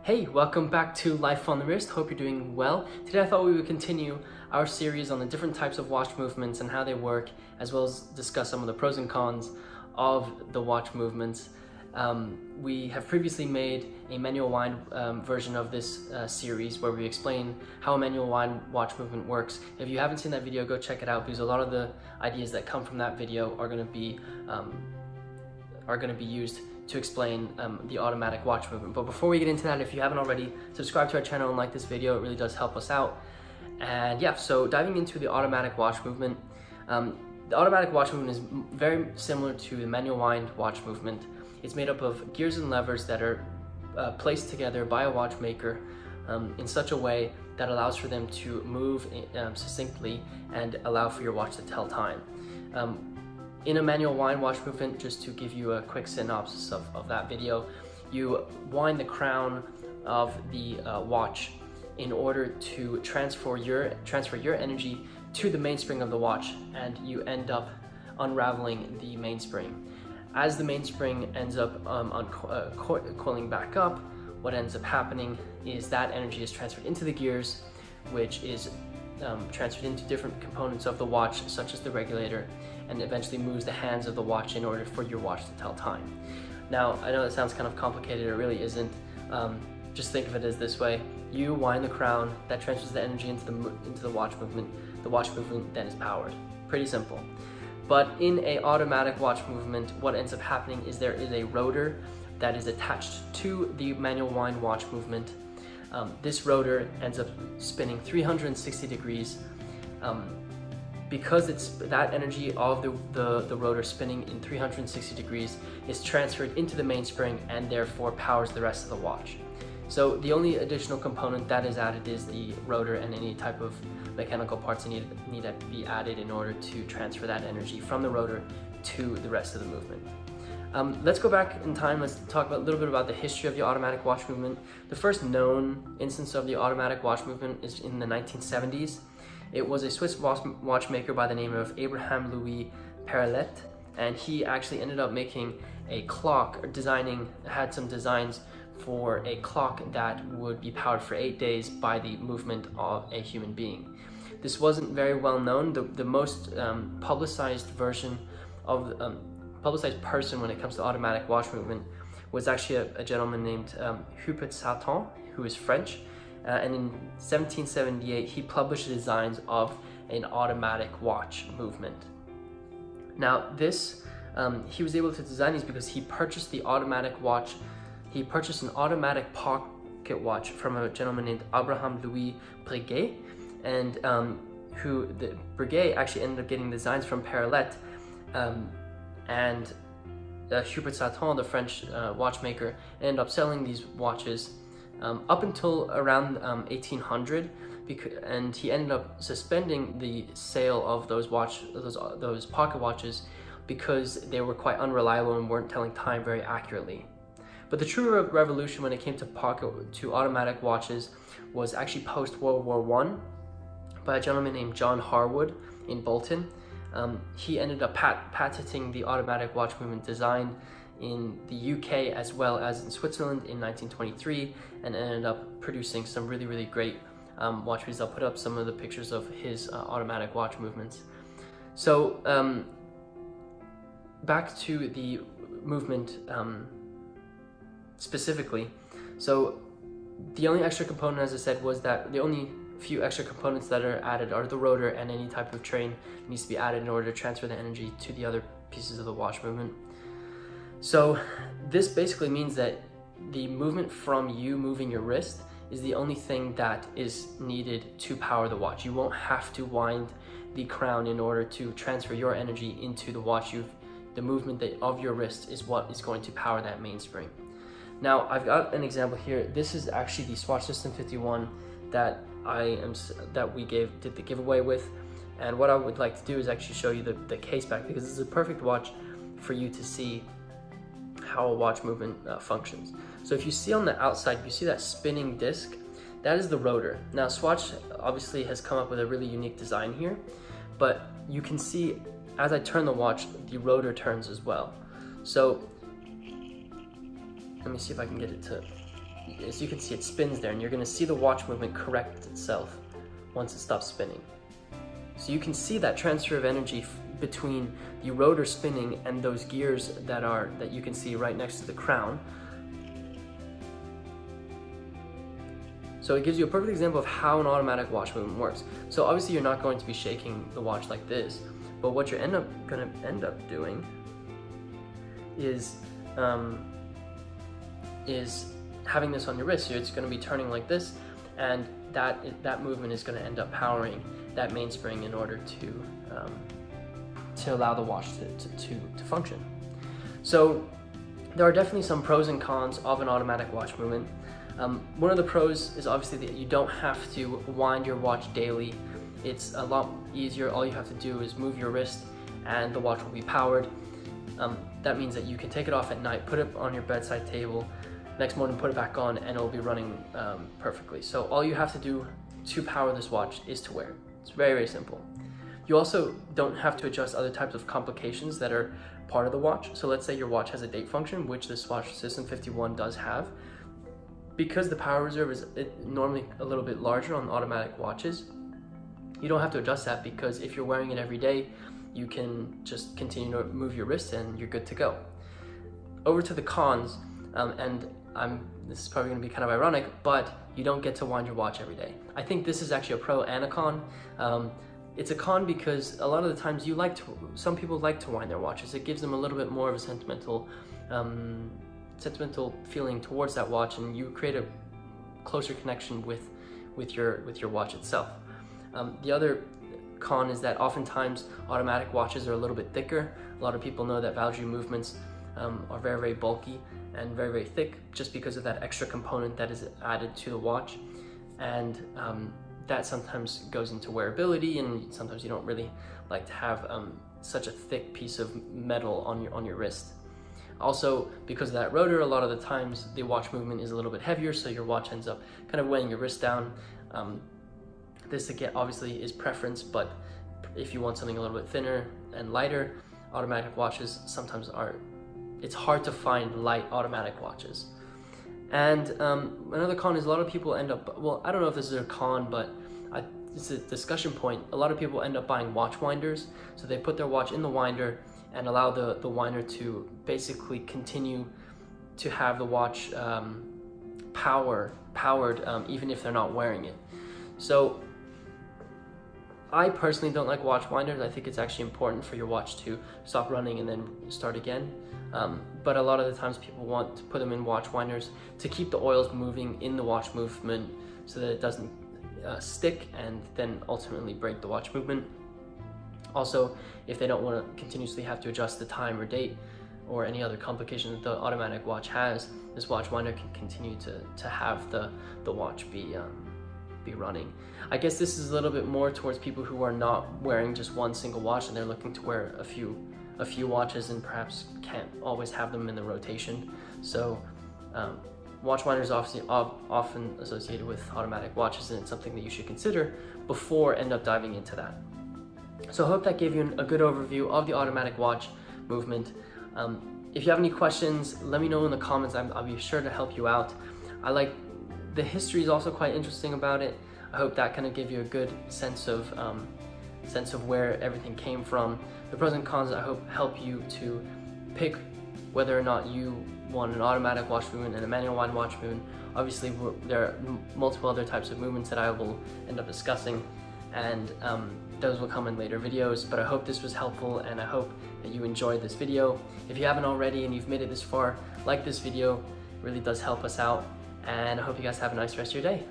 Hey, welcome back to Life on the Wrist. Hope you're doing well. Today I thought we would continue our series on the different types of watch movements and how they work, as well as discuss some of the pros and cons of the watch movements. We have previously made a manual wind version of this series where we explain how a manual wind watch movement works. If you haven't seen that video, go check it out, because a lot of the ideas that come from that video are going to be used to explain the automatic watch movement. But before we get into that, if you haven't already, subscribe to our channel and like this video. It really does help us out. And yeah, so diving into the automatic watch movement. The automatic watch movement is very similar to the manual wind watch movement. It's made up of gears and levers that are placed together by a watchmaker in such a way that allows for them to move succinctly and allow for your watch to tell time. In a manual wind watch movement, just to give you a quick synopsis of that video, you wind the crown of the watch in order to transfer your energy to the mainspring of the watch, and you end up unraveling the mainspring. As the mainspring ends up coiling back up, what ends up happening is that energy is transferred into the gears, which is transferred into different components of the watch, such as the regulator, and eventually moves the hands of the watch in order for your watch to tell time. Now, I know that sounds kind of complicated. It really isn't. Just think of it as this way. You wind the crown, that transfers the energy into the watch movement. The watch movement then is powered. Pretty simple. But in a automatic watch movement, what ends up happening is there is a rotor that is attached to the manual wind watch movement. This rotor ends up spinning 360 degrees. Because it's that energy of the rotor spinning in 360 degrees is transferred into the mainspring and therefore powers the rest of the watch. So the only additional component that is added is the rotor, and any type of mechanical parts need to be added in order to transfer that energy from the rotor to the rest of the movement. Let's go back in time. Let's talk a little bit about the history of the automatic watch movement. The first known instance of the automatic watch movement is in the 1970s. It was a Swiss watchmaker by the name of Abraham Louis Perellet, and he actually ended up making a clock, or had some designs for a clock that would be powered for 8 days by the movement of a human being. This wasn't very well known. The most publicized version of publicized person when it comes to automatic watch movement was actually a gentleman named Hubert Satan, who is French. And in 1778, he published designs of an automatic watch movement. Now, he was able to design these because he purchased the automatic watch. He purchased an automatic pocket watch from a gentleman named Abraham Louis Breguet, and Breguet actually ended up getting designs from Perellet, and Hubert Satan, the French watchmaker, ended up selling these watches up until around 1800, and he ended up suspending the sale of those pocket watches because they were quite unreliable and weren't telling time very accurately. But the true revolution when it came to automatic watches was actually post World War I by a gentleman named John Harwood in Bolton. He ended up patenting the automatic watch movement design in the UK as well as in Switzerland in 1923, and ended up producing some really, really great watches. I'll put up some of the pictures of his automatic watch movements. So back to the movement specifically. So the only extra component, as I said, was that the only few extra components that are added are the rotor, and any type of train needs to be added in order to transfer the energy to the other pieces of the watch movement. So this basically means that the movement from you moving your wrist is the only thing that is needed to power the watch. You won't have to wind the crown in order to transfer your energy into the watch. The movement of your wrist is what is going to power that mainspring. Now, I've got an example here. This is actually the Swatch System 51 that we did the giveaway with, and what I would like to do is actually show you the case back, because this is a perfect watch for you to see how a watch movement functions. So if you see on the outside, you see that spinning disc, that is the rotor. Now, Swatch obviously has come up with a really unique design here, but you can see as I turn the watch, the rotor turns as well. So let me see if I can get it to as you can see, it spins there, and you're going to see the watch movement correct itself once it stops spinning. So you can see that transfer of energy between the rotor spinning and those gears that you can see right next to the crown. So it gives you a perfect example of how an automatic watch movement works. So obviously you're not going to be shaking the watch like this, but what you're going to end up doing is having this on your wrist. So it's going to be turning like this, and that movement is going to end up powering that mainspring in order to allow the watch to function. So there are definitely some pros and cons of an automatic watch movement. One of the pros is obviously that you don't have to wind your watch daily. It's a lot easier. All you have to do is move your wrist and the watch will be powered. That means that you can take it off at night, put it on your bedside table, next morning put it back on, and it'll be running perfectly. So all you have to do to power this watch is to wear it. It's very, very simple. You also don't have to adjust other types of complications that are part of the watch. So let's say your watch has a date function, which this watch System 51 does have. Because the power reserve is normally a little bit larger on automatic watches, you don't have to adjust that, because if you're wearing it every day, you can just continue to move your wrist and you're good to go. Over to the cons, this is probably going to be kind of ironic, but you don't get to wind your watch every day. I think this is actually a pro and a con. It's a con because a lot of the times some people like to wind their watches. It gives them a little bit more of a sentimental feeling towards that watch, and you create a closer connection with your watch itself. The other con is that oftentimes automatic watches are a little bit thicker. A lot of people know that value movements are very, very bulky and very, very thick, just because of that extra component that is added to the watch, and that sometimes goes into wearability, and sometimes you don't really like to have such a thick piece of metal on your wrist. Also, because of that rotor, a lot of the times the watch movement is a little bit heavier, so your watch ends up kind of weighing your wrist down. This again obviously is preference, but if you want something a little bit thinner and lighter, automatic watches sometimes it's hard to find light automatic watches. And another con is a lot of people end up, well, I don't know if this is a con, but it's a discussion point. A lot of people end up buying watch winders, so they put their watch in the winder and allow the winder to basically continue to have the watch powered even if they're not wearing it. So I personally don't like watch winders. I think it's actually important for your watch to stop running and then start again. But a lot of the times people want to put them in watch winders to keep the oils moving in the watch movement so that it doesn't stick and then ultimately break the watch movement. Also, if they don't want to continuously have to adjust the time or date or any other complication that the automatic watch has, this watch winder can continue to have the watch be running. I guess this is a little bit more towards people who are not wearing just one single watch and they're looking to wear a few watches and perhaps can't always have them in the rotation. So watch winders obviously often associated with automatic watches, and it's something that you should consider before end up diving into that. So I hope that gave you a good overview of the automatic watch movement. If you have any questions, let me know in the comments. I'll be sure to help you out. The history is also quite interesting about it. I hope that kind of gave you a good sense of where everything came from. The pros and cons, I hope, help you to pick whether or not you want an automatic watch movement and a manual wind watch movement. Obviously, there are multiple other types of movements that I will end up discussing, and those will come in later videos, but I hope this was helpful and I hope that you enjoyed this video. If you haven't already and you've made it this far, like this video. It really does help us out, and I hope you guys have a nice rest of your day.